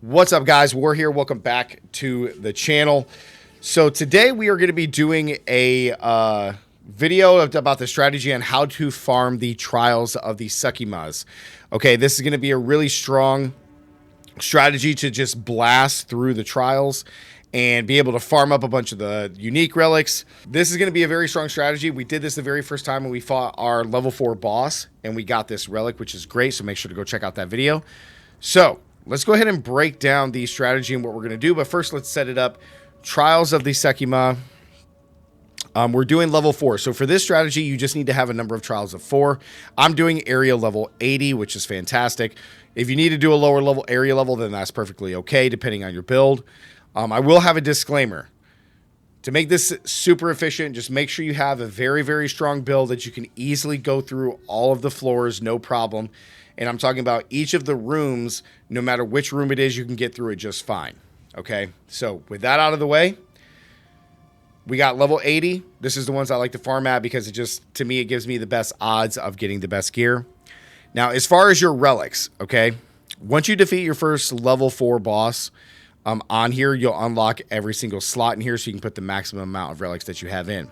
What's up, guys? War here. Welcome back to the channel. So today we are going to be doing a video about the strategy on how to farm the trials of the Sekhemas. Okay, this is going to be a really strong strategy to just blast through the trials and be able to farm up a bunch of the unique relics. This is going to be a very strong strategy. We did this the very first time when we fought our level 4 boss, and we got this relic, which is great. So make sure to go check out that video. So let's go ahead and break down the strategy and what we're going to do. But first, let's set it up. Trials of the Sekhema. We're doing level 4. So for this strategy, you just need to have a number of trials of 4. I'm doing area level 80, which is fantastic. If you need to do a lower level area level, then that's perfectly okay, depending on your build. I will have a disclaimer. To make this super efficient, just make sure you have a very, very strong build that you can easily go through all of the floors, no problem. And I'm talking about each of the rooms, no matter which room it is, you can get through it just fine. Okay, so with that out of the way, we got level 80. This is the ones I like to farm at because it just, to me, it gives me the best odds of getting the best gear. Now, as far as your relics, okay, once you defeat your first level 4 boss, on here, you'll unlock every single slot in here so you can put the maximum amount of relics that you have in.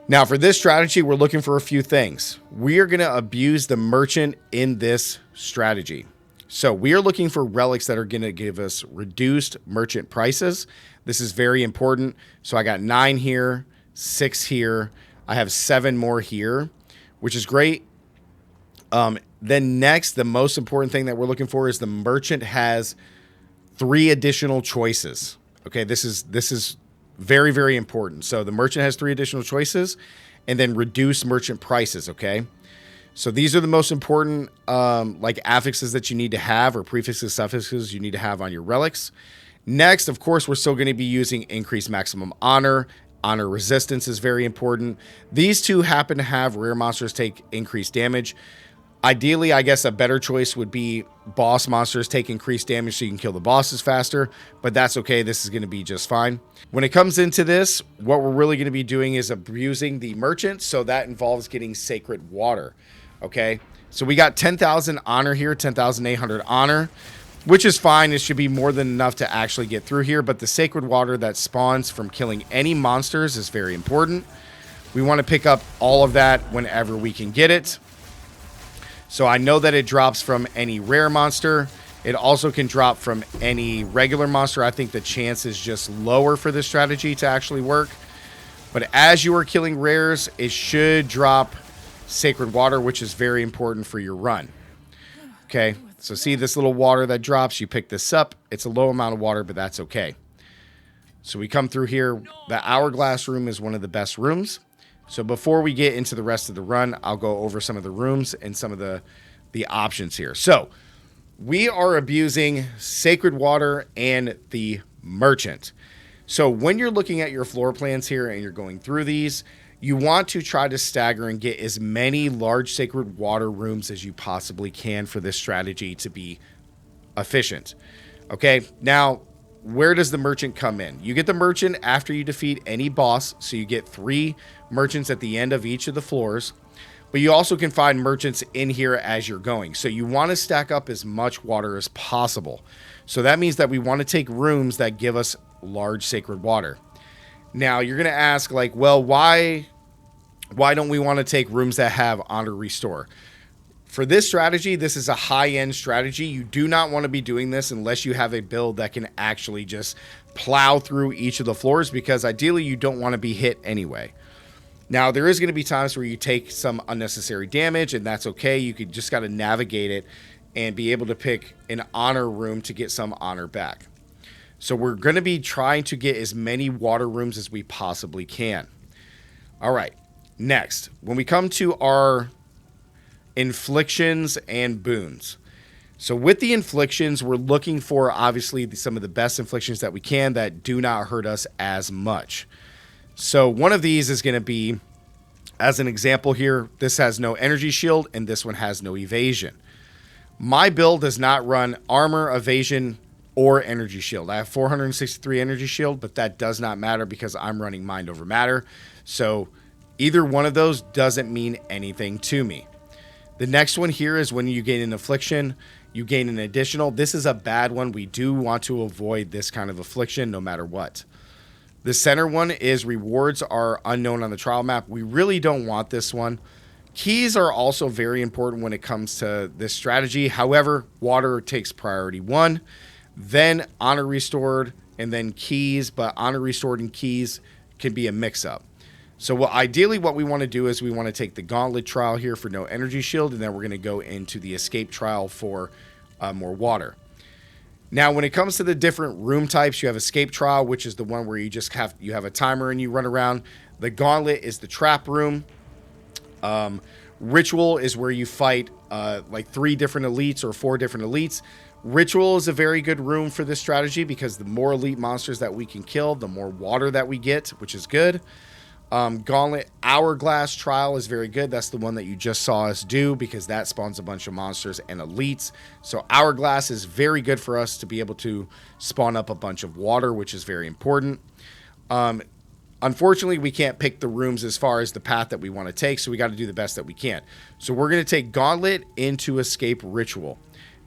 Now, for this strategy, we're looking for a few things. We are going to abuse the merchant in this strategy. So we are looking for relics that are going to give us reduced merchant prices. This is very important. So I got 9 here, 6 here. I have 7 more here, which is great. Then next, the most important thing that we're looking for is the merchant has 3 additional choices. Okay, this is very, very important. So the merchant has 3 additional choices and then reduce merchant prices, okay? So these are the most important like affixes that you need to have, or prefixes, suffixes you need to have on your relics. Next, of course, we're still going to be using increased maximum honor. Honor resistance is very important. These two happen to have rare monsters take increased damage. Ideally, I guess a better choice would be boss monsters take increased damage so you can kill the bosses faster, but that's okay. This is going to be just fine. When it comes into this, what we're really going to be doing is abusing the merchant, so that involves getting sacred water, okay? So we got 10,000 honor here, 10,800 honor, which is fine. It should be more than enough to actually get through here, but the sacred water that spawns from killing any monsters is very important. We want to pick up all of that whenever we can get it. So I know that it drops from any rare monster. It also can drop from any regular monster. I think the chance is just lower for this strategy to actually work. But as you are killing rares, it should drop sacred water, which is very important for your run. Okay, so see this little water that drops? You pick this up. It's a low amount of water, but that's okay. So we come through here. The hourglass room is one of the best rooms. So before we get into the rest of the run, I'll go over some of the rooms and some of the options here. So we are abusing sacred water and the merchant. So when you're looking at your floor plans here and you're going through these, you want to try to stagger and get as many large sacred water rooms as you possibly can for this strategy to be efficient. Okay, now where does the merchant come in? You get the merchant after you defeat any boss. So you get 3 merchants at the end of each of the floors. But you also can find merchants in here as you're going. So you want to stack up as much water as possible. So that means that we want to take rooms that give us large sacred water. Now you're going to ask, like, well, why don't we want to take rooms that have honor restore? For this strategy, this is a high-end strategy. You do not want to be doing this unless you have a build that can actually just plow through each of the floors, because ideally you don't want to be hit anyway. Now, there is going to be times where you take some unnecessary damage, and that's okay. You could just got to navigate it and be able to pick an honor room to get some honor back. So we're going to be trying to get as many water rooms as we possibly can. All right, next, when we come to our inflictions and boons. So with the inflictions, we're looking for obviously some of the best inflictions that we can that do not hurt us as much. So one of these is going to be, as an example here, this has no energy shield and this one has no evasion. My build does not run armor, evasion, or energy shield. I have 463 energy shield, but that does not matter because I'm running mind over matter. So either one of those doesn't mean anything to me. The next one here is when you get an affliction, you gain an additional. This is a bad one. We do want to avoid this kind of affliction no matter what. The center one is rewards are unknown on the trial map. We really don't want this one. Keys are also very important when it comes to this strategy. However, water takes priority 1, then honor restored, and then keys. But honor restored and keys can be a mix-up. So ideally what we want to do is we want to take the gauntlet trial here for no energy shield, and then we're going to go into the escape trial for more water. Now, when it comes to the different room types, you have escape trial, which is the one where you have a timer and you run around. The gauntlet is the trap room. Ritual is where you fight like 3 different elites or 4 different elites. Ritual is a very good room for this strategy because the more elite monsters that we can kill, the more water that we get, which is good. Gauntlet Hourglass Trial is very good. That's the one that you just saw us do because that spawns a bunch of monsters and elites. So Hourglass is very good for us to be able to spawn up a bunch of water, which is very important. Unfortunately, we can't pick the rooms as far as the path that we want to take, so we got to do the best that we can. So we're going to take Gauntlet into Escape Ritual.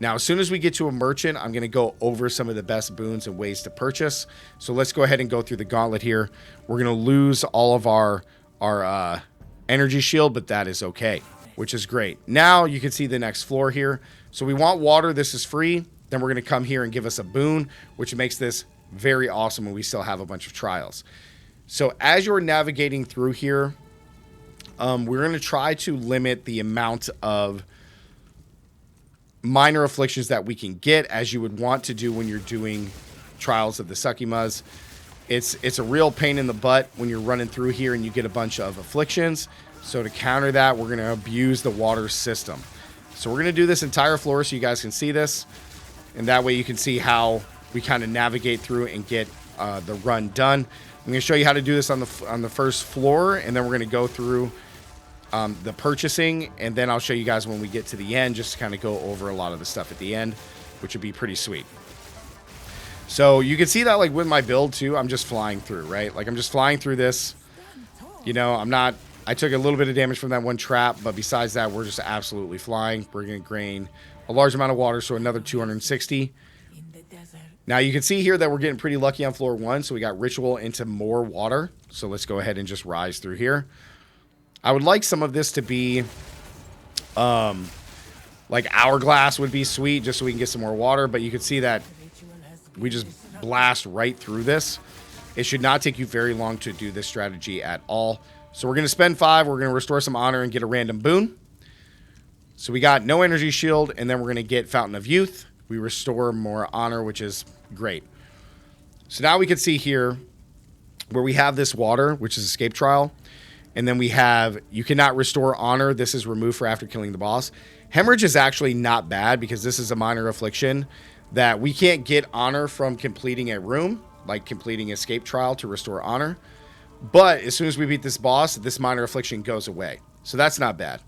Now, as soon as we get to a merchant, I'm going to go over some of the best boons and ways to purchase. So let's go ahead and go through the gauntlet here. We're going to lose all of our energy shield, but that is okay, which is great. Now you can see the next floor here. So we want water. This is free. Then we're going to come here and give us a boon, which makes this very awesome, and we still have a bunch of trials. So as you're navigating through here, we're going to try to limit the amount of minor afflictions that we can get, as you would want to do when you're doing trials of the Sekhemas. It's a real pain in the butt when you're running through here and you get a bunch of afflictions. So to counter that, we're going to abuse the water system. So we're going to do this entire floor so you guys can see this, and that way you can see how we kind of navigate through and get the run done. I'm going to show you how to do this on the first floor, and then we're going to go through the purchasing, and then I'll show you guys when we get to the end, just to kind of go over a lot of the stuff at the end, which would be pretty sweet. So you can see that, like, with my build too, I'm just flying through, right? Like, I'm just flying through this. You know, I took a little bit of damage from that one trap, but besides that, we're just absolutely flying. We're going to drain a large amount of water, so another 260. Now you can see here that we're getting pretty lucky on floor 1, so we got ritual into more water. So let's go ahead and just rise through here. I would like some of this to be, like Hourglass would be sweet, just so we can get some more water. But you can see that we just blast right through this. It should not take you very long to do this strategy at all. So we're going to spend 5. We're going to restore some honor and get a random boon. So we got no energy shield, and then we're going to get Fountain of Youth. We restore more honor, which is great. So now we can see here where we have this water, which is escape trial. And then we have, you cannot restore honor. This is removed for after killing the boss. Hemorrhage is actually not bad because this is a minor affliction that we can't get honor from completing a room, like completing escape trial to restore honor. But as soon as we beat this boss, this minor affliction goes away. So that's not bad.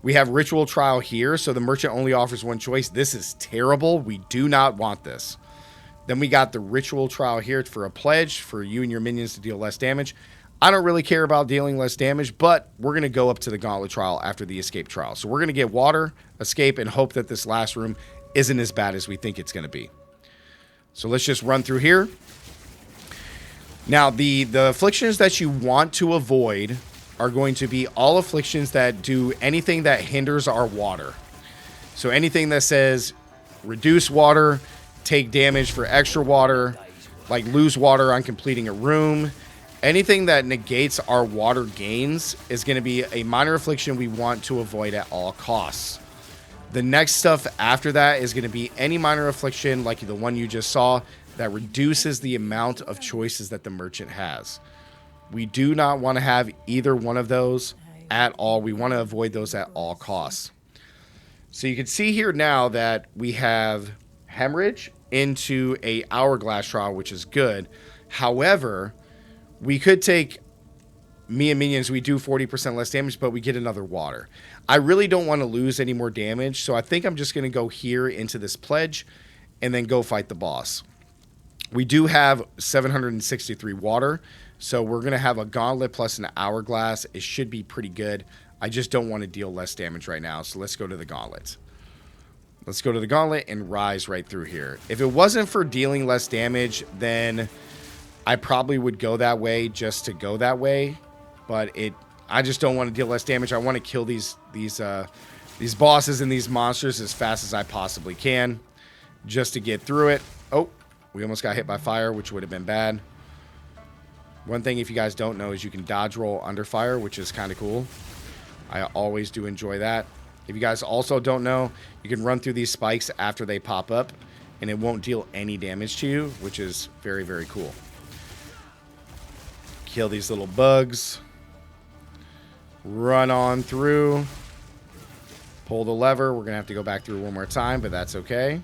We have ritual trial here. So the merchant only offers one choice. This is terrible. We do not want this. Then we got the ritual trial here for a pledge for you and your minions to deal less damage. I don't really care about dealing less damage, but we're going to go up to the gauntlet trial after the escape trial. So we're going to get water, escape, and hope that this last room isn't as bad as we think it's going to be. So let's just run through here. Now, the afflictions that you want to avoid are going to be all afflictions that do anything that hinders our water. So anything that says reduce water, take damage for extra water, like lose water on completing a room. Anything that negates our water gains is going to be a minor affliction we want to avoid at all costs. The next stuff after that is going to be any minor affliction like the one you just saw that reduces the amount of choices that the merchant has. We do not want to have either one of those at all. We want to avoid those at all costs. So you can see here now that we have hemorrhage into a hourglass trial, which is good. However, we could take me and minions. We do 40% less damage, but we get another water. I really don't want to lose any more damage, so I think I'm just going to go here into this pledge and then go fight the boss. We do have 763 water, so we're going to have a gauntlet plus an hourglass. It should be pretty good. I just don't want to deal less damage right now, so let's go to the gauntlet. Let's go to the gauntlet and rise right through here. If it wasn't for dealing less damage, then I probably would go that way just to go that way. But I just don't want to deal less damage. I want to kill these bosses and these monsters as fast as I possibly can just to get through it. Oh, we almost got hit by fire, which would have been bad. One thing, if you guys don't know, is you can dodge roll under fire, which is kind of cool. I always do enjoy that. If you guys also don't know, you can run through these spikes after they pop up, and it won't deal any damage to you, which is very, very cool. Kill these little bugs. Run on through. Pull the lever. We're going to have to go back through one more time, but that's okay.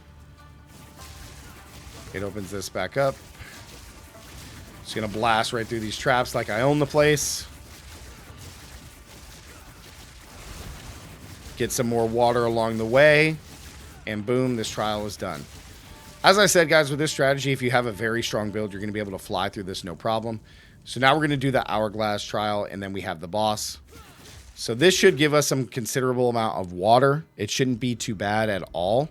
It opens this back up. Just going to blast right through these traps like I own the place. Get some more water along the way, and boom, this trial is done. As I said, guys, with this strategy, if you have a very strong build, you're going to be able to fly through this no problem. So now we're going to do the hourglass trial, and then we have the boss. So this should give us some considerable amount of water. It shouldn't be too bad at all.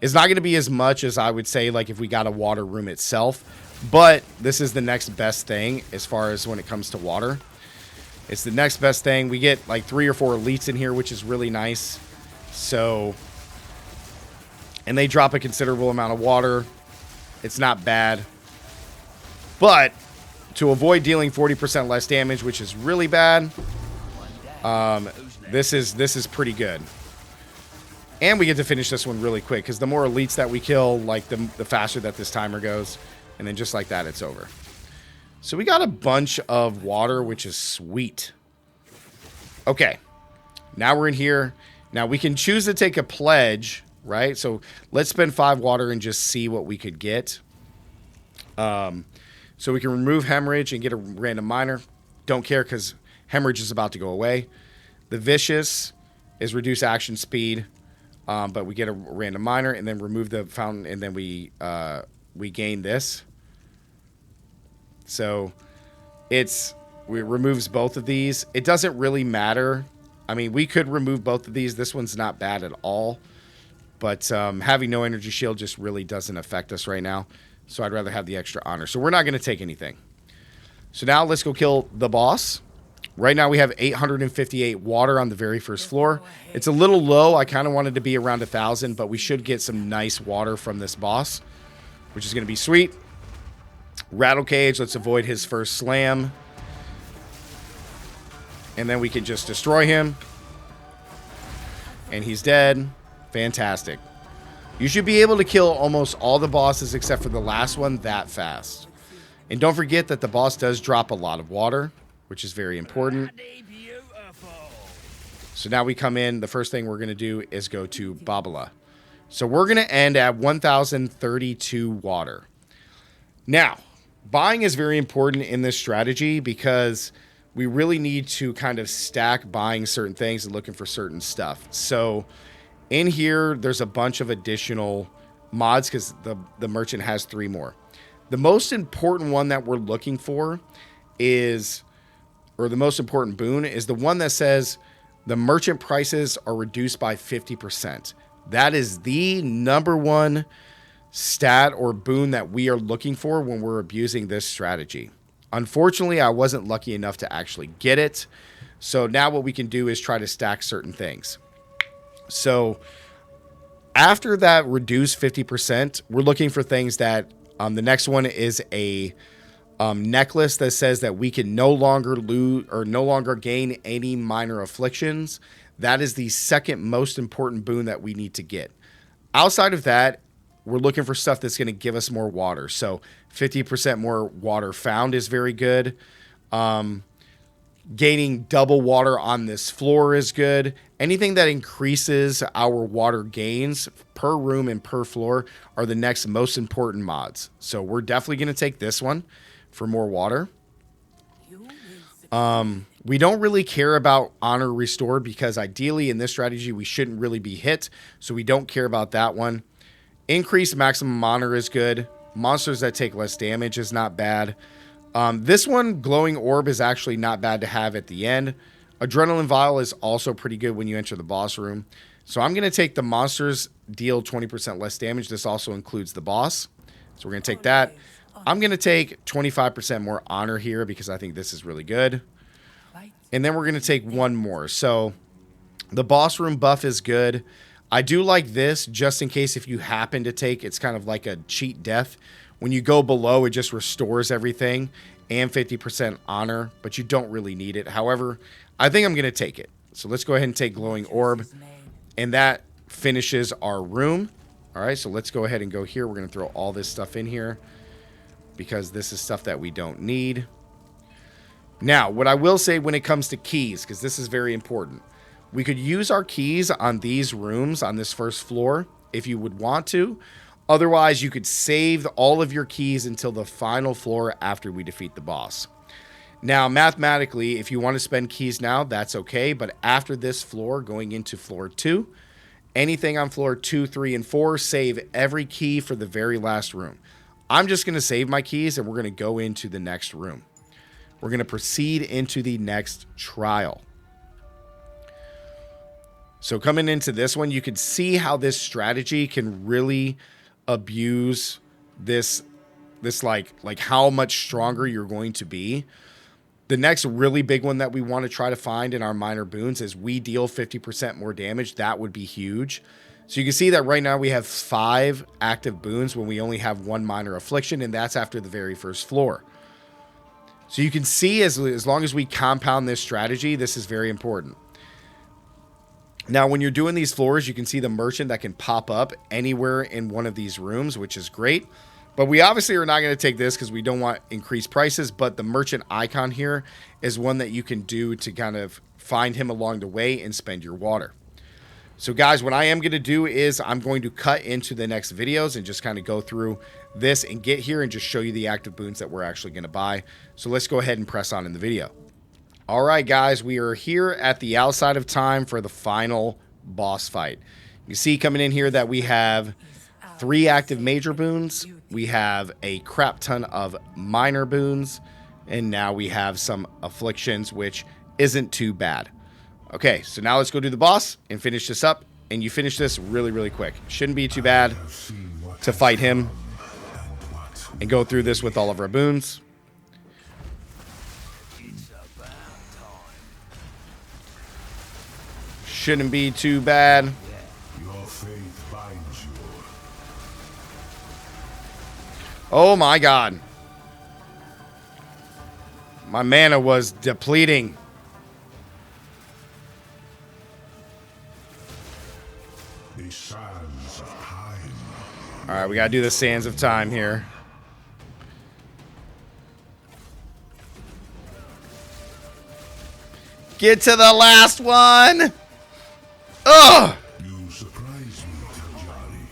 It's not going to be as much as I would say like if we got a water room itself, but this is the next best thing as far as when it comes to water. It's the next best thing. We get like 3 or 4 elites in here, which is really nice. So, and they drop a considerable amount of water. It's not bad. But to avoid dealing 40% less damage, which is really bad, this is pretty good. And we get to finish this one really quick, because the more elites that we kill, like the faster that this timer goes. And then just like that, it's over. So we got a bunch of water, which is sweet. Okay. Now we're in here. Now we can choose to take a pledge, right? So let's spend 5 water and just see what we could get. So we can remove hemorrhage and get a random miner. Don't care because hemorrhage is about to go away. The vicious is reduce action speed, but we get a random miner, and then remove the fountain, and then we gain this. So it removes both of these. It doesn't really matter. I mean, we could remove both of these. This one's not bad at all. But having no energy shield just really doesn't affect us right now. So I'd rather have the extra honor. So we're not going to take anything. So now let's go kill the boss. Right now we have 858 water on the very first floor. It's a little low. I kind of wanted to be around 1,000, but we should get some nice water from this boss, which is going to be sweet. Rattle cage, let's avoid his first slam. And then we can just destroy him. And he's dead. Fantastic. You should be able to kill almost all the bosses except for the last one that fast. And don't forget that the boss does drop a lot of water, which is very important. So now we come in. The first thing we're going to do is go to Babala. So we're going to end at 1,032 water. Now, buying is very important in this strategy because we really need to kind of stack buying certain things and looking for certain stuff. So in here, there's a bunch of additional mods because the merchant has 3 more. The most important one that we're looking for is, or the most important boon is the one that says the merchant prices are reduced by 50%. That is the number one stat or boon that we are looking for when we're abusing this strategy. Unfortunately, I wasn't lucky enough to actually get it. So now what we can do is try to stack certain things. So after that reduced 50%, we're looking for things that the next one is a necklace that says that we can no longer lose or no longer gain any minor afflictions. That is the second most important boon that we need to get. Outside of that, we're looking for stuff that's going to give us more water. So 50% more water found is very good. Gaining double water on this floor is good. Anything that increases our water gains per room and per floor are the next most important mods. So we're definitely going to take this one for more water. We don't really care about honor restored because ideally in this strategy we shouldn't really be hit. So we don't care about that one. Increased maximum honor is good. Monsters that take less damage is not bad. This one, glowing orb, is actually not bad to have at the end. Adrenaline vial is also pretty good when you enter the boss room. So I'm going to take the monsters deal 20% less damage. This also includes the boss. So we're going to take that. I'm going to take 25% more honor here because I think this is really good. And then we're going to take one more. So the boss room buff is good. I do like this just in case if you happen to take, it's kind of like a cheat death. When you go below, it just restores everything and 50% honor, but you don't really need it. However, I think I'm going to take it. So let's go ahead and take glowing orb, and that finishes our room. All right, so let's go ahead and go here. We're going to throw all this stuff in here because this is stuff that we don't need. Now, what I will say when it comes to keys, because this is very important, we could use our keys on these rooms on this first floor if you would want to. Otherwise, you could save all of your keys until the final floor after we defeat the boss. Now, mathematically, if you want to spend keys now, that's okay. But after this floor, going into floor 2, anything on floor 2, 3, and 4, save every key for the very last room. I'm just going to save my keys, and we're going to go into the next room. We're going to proceed into the next trial. So coming into this one, you can see how this strategy can really abuse this like how much stronger you're going to be. The next really big one that we want to try to find in our minor boons is we deal 50% more damage. That would be huge. So you can see that right now we have 5 active boons when we only have 1 minor affliction, and that's after the very first floor. So you can see as long as we compound this strategy, this is very important. Now, when you're doing these floors, you can see the merchant that can pop up anywhere in one of these rooms, which is great. But we obviously are not going to take this because we don't want increased prices. But the merchant icon here is one that you can do to kind of find him along the way and spend your water. So, guys, what I am going to do is I'm going to cut into the next videos and just kind of go through this and get here and just show you the active boons that we're actually going to buy. So let's go ahead and press on in the video. All right, guys, we are here at the outside of time for the final boss fight. You see coming in here that we have 3 active major boons. We have a crap ton of minor boons. And now we have some afflictions, which isn't too bad. Okay, so now let's go do the boss and finish this up. And you finish this really, really quick. Shouldn't be too bad to fight him and go through this with all of our boons. Shouldn't be too bad. Your faith binds you. Oh my god. My mana was depleting. The sands of time. Alright, we gotta do the sands of time here. Get to the last one! Ugh! You surprise me, Tajari.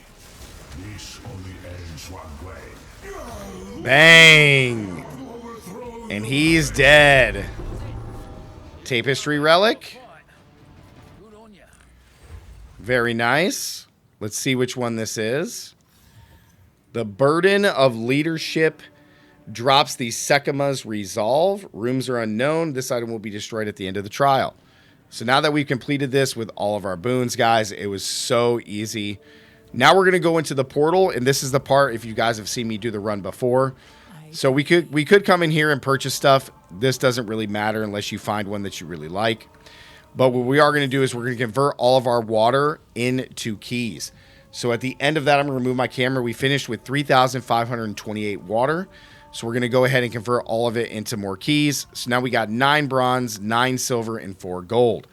This only ends one way. Bang! And he's dead. Tapestry relic. Very nice. Let's see which one this is. The burden of leadership drops the Sekhemas resolve. Rooms are unknown. This item will be destroyed at the end of the trial. So now that we've completed this with all of our boons, guys, it was so easy. Now we're going to go into the portal, and this is the part if you guys have seen me do the run before. So we could come in here and purchase stuff. This doesn't really matter unless you find one that you really like. But what we are going to do is we're going to convert all of our water into keys. So at the end of that, I'm going to remove my camera. We finished with 3,528 water. So we're going to go ahead and convert all of it into more keys. So now we got 9 bronze, 9 silver, and 4 gold.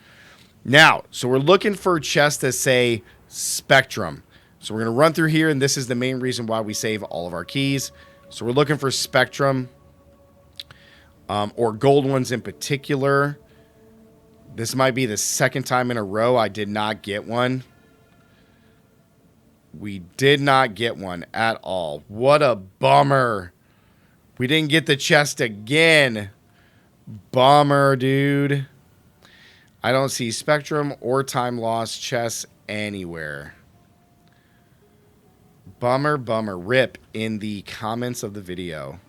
Now, so we're looking for chests that say Spectrum. So we're going to run through here, and this is the main reason why we save all of our keys. So we're looking for Spectrum, or gold ones in particular. This might be the second time in a row I did not get one. We did not get one at all. What a bummer. We didn't get the chest again. Bummer, dude. I don't see Spectrum or Time Lost chests anywhere. Bummer, bummer. Rip in the comments of the video.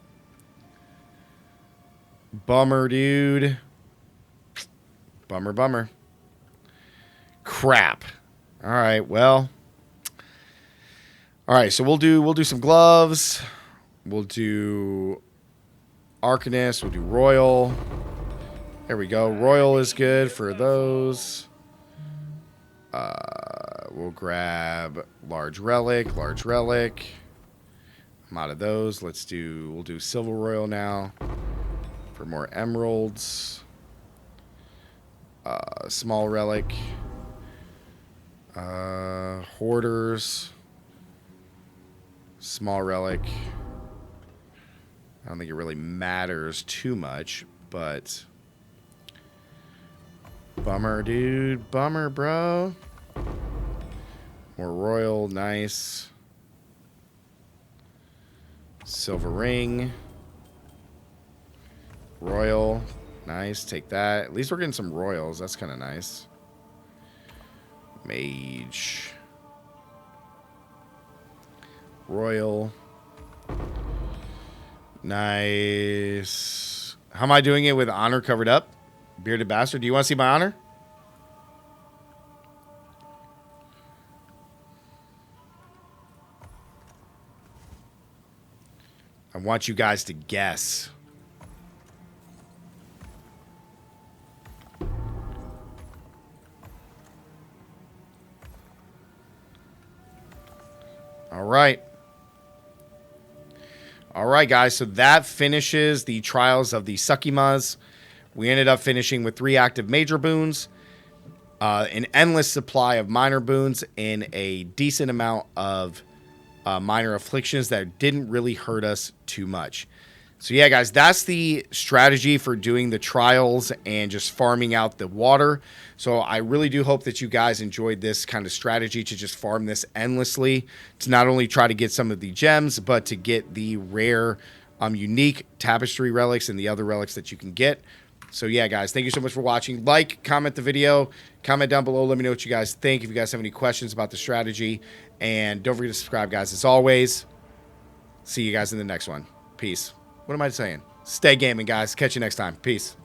Bummer, dude. Bummer, bummer. Crap. All right, well. All right, so we'll do some gloves. We'll do Arcanist. We'll do Royal. There we go. Royal is good for those. We'll grab large relic. I'm out of those. We'll do Silver Royal now for more emeralds. Small relic. Hoarders. Small relic. I don't think it really matters too much, but bummer, dude. Bummer, bro. More royal, nice. Silver ring. Royal, nice. Take that. At least we're getting some royals. That's kind of nice. Mage. Royal. Nice. How am I doing it with honor covered up? Bearded bastard. Do you want to see my honor? I want you guys to guess. All right. All right, guys. So that finishes the trials of the Sekhemas. We ended up finishing with 3 active major boons, an endless supply of minor boons, and a decent amount of minor afflictions that didn't really hurt us too much. So yeah, guys, that's the strategy for doing the trials and just farming out the water. So I really do hope that you guys enjoyed this kind of strategy to just farm this endlessly, to not only try to get some of the gems, but to get the rare, unique tapestry relics and the other relics that you can get. So yeah, guys, thank you so much for watching. Like, comment the video, comment down below. Let me know what you guys think. If you guys have any questions about the strategy, and don't forget to subscribe, guys. As always, see you guys in the next one. Peace. What am I saying? Stay gaming, guys. Catch you next time. Peace.